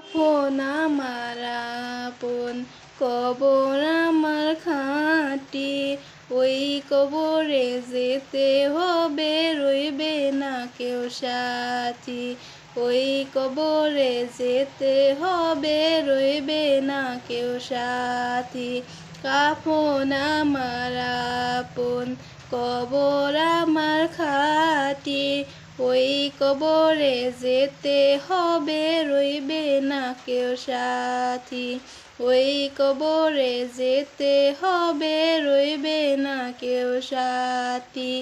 আপন আমার আপন কবর আমার খাঁটি, ওই কবরে যেতে হবে, রইবে না কেউ সাথী। ওই কবরে যেতে হবে, রইবে না কেউ সাথী। আপন আমার আপন কবর আমার খাঁটি, ওই কবরে যেতে হবে, রইবে না কেউ সাথী। ওই কবরে যেতে হবে, রইবে না কেউ সাথী।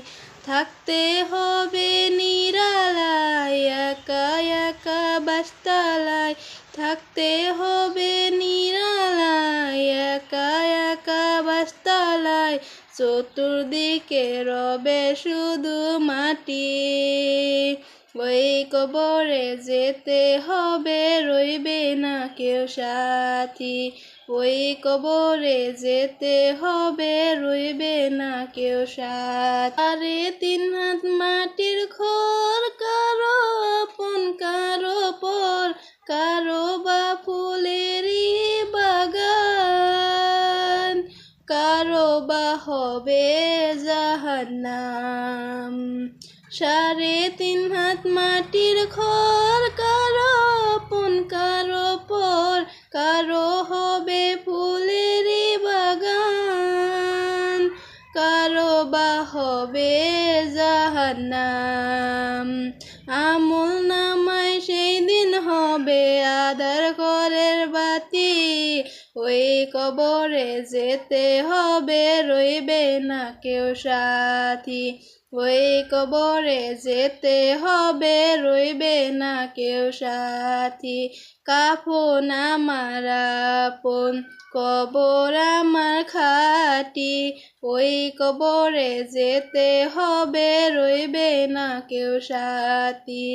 থাকতে হবে নিরালায় একা একা বাসতালায়, থাকতে হবে নিরালায় একা একা বাসতালায়। চতুর্দিকে রবে শুধু মাটি, ওই কবরে যেতে হবে, রইবে না কেউ সাথী। ওই কবরে যেতে হবে, রইবে না কেউ সাথী। আরে 3 হাত মাটির ঘর, কারো আপন কারো পর, কারো বা ফুলেরই বাগান, কারো বা হবে জাহান্নাম। 3.5 হাত মাটির ঘর, কারো আপন কারো পর, কারো হবে ফুলেরই বাগান, কারো বা হবে জাহান্নাম। আমল নামায় সেই দিন হবে আধার ঘরের বাতি, ওই কবরে যেতে হবে, রইবে না কেউ সাথী। ওই কবরে যেতে হবে, রইবে না কেউ সাথী। কাফন আমার আপন কবর আমার খাঁটি, ওই কবরে যেতে হবে, রইবে না কেউ সাথী।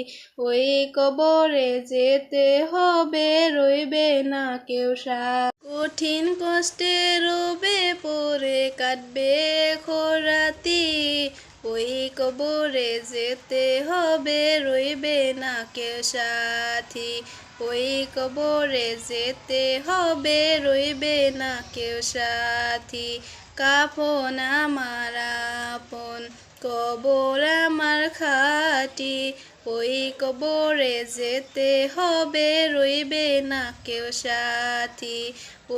ওই কবরে যেতে হবে, রইবে না কেউ সাথী। কঠিন কষ্টে রবে পড়ে কাটবে খরাতি, ওই কবরে যেতে হবে, রইবে না কেউ সাথী। ওই কবরে যেতে হবে, রইবে না কেউ সাথী। কাফন আমার আপন কবর আমার খাঁটি, ওই কবরে যেতে হবে, রইবে না কেউ সাথী।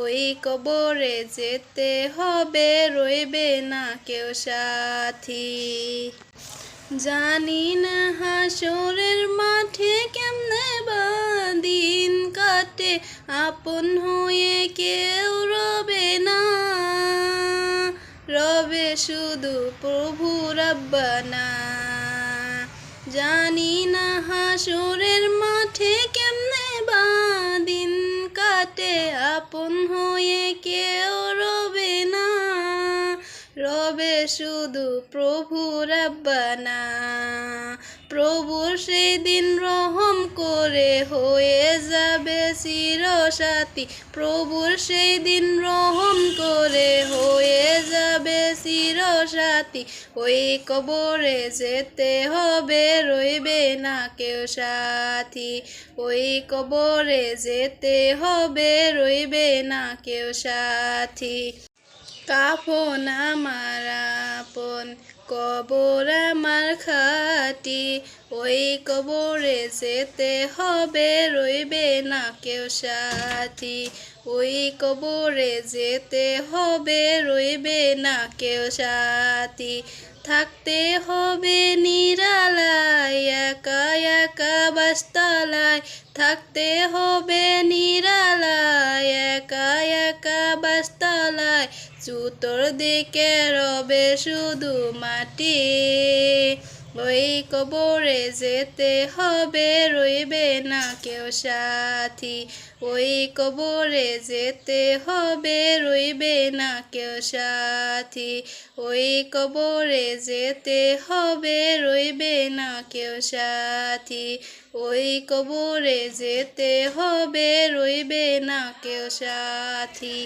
ওই কবরে যেতে হবে, রইবে না কেউ সাথী। জানি না হাসরের মাঠে কেমনে বা দিন কাটে, আপন হয়ে কেউ রবে না, রবে শুধু প্রভু রাব্বানা। জানি না হাসরের মাঠে কেমনে বা দিন কাটে, আপন হয়ে কেউ রবে না, রবে শুধু প্রভু রাব্বানা। প্রভুর সেই দিন রহম করে হয়ে যাবে চিরসাথী, প্রভুর সেই দিন রহম করে হয়ে যাবে চিরসাথী। ওই কবরে যেতে হবে, রইবে না কেউ সাথী। ওই কবরে যেতে হবে, রইবে না কেউ সাথী। কাফন আমার আপন কবর আমার খাঁটি, ওই কবরে যেতে হবে, রইবে না কেউ সাথী। ওই কবরে যেতে হবে, রইবে না কেউ সাথী। থাকতে হবে নিরালায় একা একা বাসতালায়, থাকতে হবে নিরালায় একা একা বাসতালায়। চতুর্দিকে রবে শুধু মাটি, ওই কবরে যেতে হবে, রইবে না কেউ সাথী। ওই কবরে যেতে হবে, রইবে না কেউ সাথী। ওই কবরে যেতে হবে, রইবে না কেউ সাথী। ওই কবরে যেতে হবে, রইবে না কেউ সাথী।